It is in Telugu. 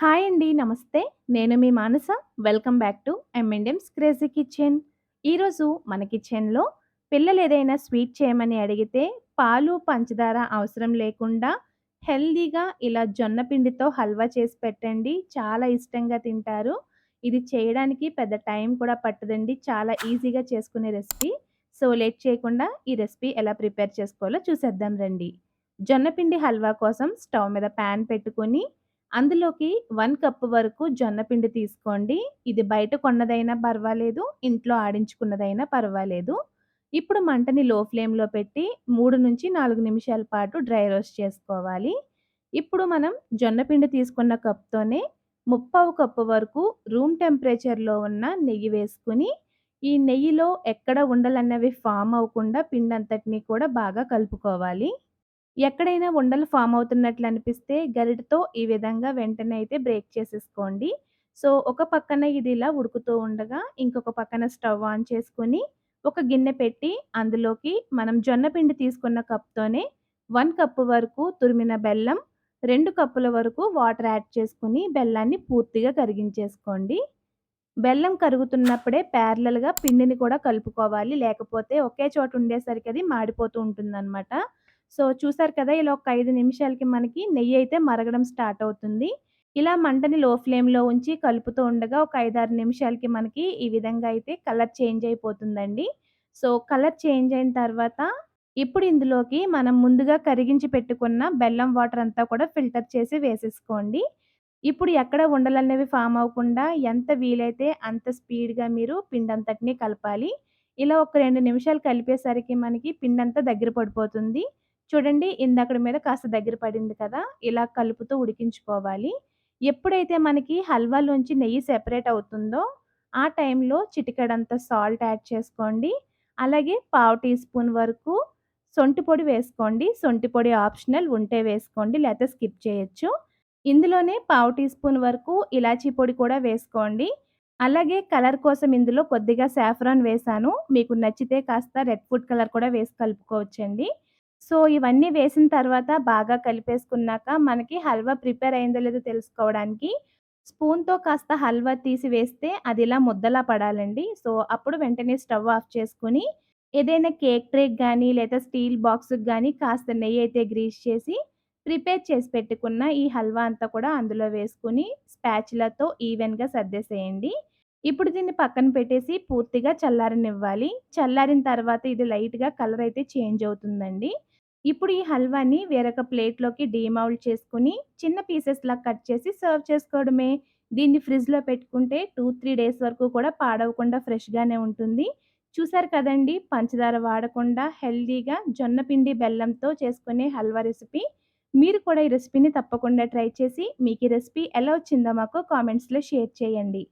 హాయ్ అండి. నమస్తే. నేను మీ మానస. వెల్కమ్ బ్యాక్ టు ఎంఎండెమ్స్ క్రేజీ కిచెన్. ఈరోజు మన కిచెన్‌లో పిల్లలు ఏదైనా స్వీట్ చేయమని అడిగితే పాలు, పంచదార అవసరం లేకుండా హెల్తీగా ఇలా జొన్న పిండితో హల్వా చేసి పెట్టండి. చాలా ఇష్టంగా తింటారు. ఇది చేయడానికి పెద్ద టైం కూడా పట్టదండి. చాలా ఈజీగా చేసుకునే రెసిపీ. సో, లేట్ చేయకుండా ఈ రెసిపీ ఎలా ప్రిపేర్ చేసుకోవాలో చూసేద్దాం రండి. జొన్న పిండి హల్వా కోసం స్టవ్ మీద పాన్ పెట్టుకొని అందులోకి 1 కప్ వరకు జొన్న పిండి తీసుకోండి. ఇది బయట కొన్నదైనా పర్వాలేదు, ఇంట్లో ఆడించుకున్నదైనా పర్వాలేదు. ఇప్పుడు మంటని లో ఫ్లేమ్‌లో పెట్టి 3-4 నిమిషాల పాటు డ్రై రోస్ట్ చేసుకోవాలి. ఇప్పుడు మనం జొన్న పిండి తీసుకున్న కప్‌తోనే ముప్పావు కప్పు వరకు రూమ్ టెంపరేచర్‌లో ఉన్న నెయ్యి వేసుకొని, ఈ నెయ్యిలో ఎక్కడ ఉండలన్నవి ఫార్మ్ అవ్వకుండా పిండంతటిని కూడా బాగా కలుపుకోవాలి. ఎక్కడైనా ఉండలు ఫార్మ్ అవుతున్నట్లు అనిపిస్తే గరిటెతో ఈ విధంగా వెంటనే అయితే బ్రేక్ చేసేసుకోండి. సో, ఒక పక్కన ఇది ఇలా ఉడుకుతూ ఉండగా, ఇంకొక పక్కన స్టవ్ ఆన్ చేసుకొని, ఒక గిన్నె పెట్టి అందులోకి మనం జొన్న పిండి తీసుకున్న కప్‌తోనే 1 కప్ వరకు తురిమిన బెల్లం, 2 కప్పుల వరకు వాటర్ యాడ్ చేసుకొని బెల్లాన్ని పూర్తిగా కరిగించేసుకోండి. బెల్లం కరుగుతున్నప్పుడే ప్యారలల్‌గా పిండిని కూడా కలుపుకోవాలి. లేకపోతే ఒకే చోట ఉండేసరికి అది మాడిపోతూ ఉంటుందనమాట. సో, చూసారు కదా! ఇలా ఒక 5 నిమిషాలకి మనకి నెయ్యయితే మరగడం స్టార్ట్ అవుతుంది. ఇలా మంటని లో ఫ్లేమ్‌లో ఉంచి కలుపుతూ ఉండగా ఒక 5, 6 నిమిషాలకి మనకి ఈ విధంగా అయితే కలర్ చేంజ్ అయిపోతుందండి. సో, కలర్ చేంజ్ అయిన తర్వాత ఇప్పుడు ఇందులోకి మనం ముందుగా కరిగించి పెట్టుకున్న బెల్లం వాటర్ అంతా కూడా ఫిల్టర్ చేసి వేసేసుకోండి. ఇప్పుడు ఎక్కడ ఉండలనేవి ఫార్మ్ అవ్వకుండా ఎంత వీలైతే అంత స్పీడ్‌గా మీరు పిండంతటిని కలపాలి. ఇలా ఒక 2 నిమిషాలు కలిపేసరికి మనకి పిండంతా దగ్గర పడిపోతుంది. చూడండి ఇందాకడ మీద కాస్త దగ్గర పడింది కదా! ఇలా కలుపుతూ ఉడికించుకోవాలి. ఎప్పుడైతే మనకి హల్వాలోంచి నెయ్యి సెపరేట్ అవుతుందో, ఆ టైంలో చిటికెడంత సాల్ట్ యాడ్ చేసుకోండి. అలాగే పావు టీ స్పూన్ వరకు సొంఠి పొడి వేసుకోండి. సొంఠి పొడి ఆప్షనల్ ఉంటే వేసుకోండి. లేతే స్కిప్ చేయొచ్చు. ఇందులోనే పావు టీ స్పూన్ వరకు ఇలాచీ పొడి కూడా వేసుకోండి. అలాగే కలర్ కోసం ఇందులో కొద్దిగా సాఫ్రాన్ వేశాను. మీకు నచ్చితే కాస్త రెడ్ ఫుడ్ కలర్ కూడా వేసి కలుపుకోవచ్చండి. సో, ఇవన్నీ వేసిన తర్వాత బాగా కలిపేసుకున్నాక మనకి హల్వా ప్రిపేర్ అయిందో లేదో తెలుసుకోవడానికి స్పూన్‌తో కాస్త హల్వా తీసి వేస్తే అది ఇలా ముద్దలా పడాలండి. సో, అప్పుడు వెంటనే స్టవ్ ఆఫ్ చేసుకొని ఏదైనా కేక్ ట్రేకి గానీ లేదా స్టీల్ బాక్స్‌కి గానీ కాస్త నెయ్యయితే గ్రీస్ చేసి ప్రిపేర్ చేసి పెట్టుకున్న ఈ హల్వా అంతా కూడా అందులో వేసుకొని స్పాచులాతో ఈవెన్‌గా సర్దేసేయండి. ఇప్పుడు దీన్ని పక్కన పెట్టేసి పూర్తిగా చల్లారనివ్వాలి. చల్లారిన తర్వాత ఇది లైట్‌గా కలర్ అయితే చేంజ్ అవుతుందండి. ఇప్పుడు ఈ హల్వాని వేరొక ప్లేట్‌లోకి డీమౌల్డ్ చేసుకొని చిన్న పీసెస్‌లా కట్ చేసి సర్వ్ చేసుకోవడమే. దీన్ని ఫ్రిడ్జ్‌లో పెట్టుకుంటే 2, 3 డేస్ వరకు కూడా పాడవకుండా ఫ్రెష్‌గానే ఉంటుంది. చూసారు కదండీ! పంచదార వాడకుండా హెల్తీగా జొన్న పిండి, బెల్లంతో చేసుకునే హల్వా రెసిపీ. మీరు కూడా ఈ రెసిపీని తప్పకుండా ట్రై చేసి, మీకు ఈ రెసిపీ ఎలా వచ్చిందో మాకు కామెంట్స్‌లో షేర్ చేయండి.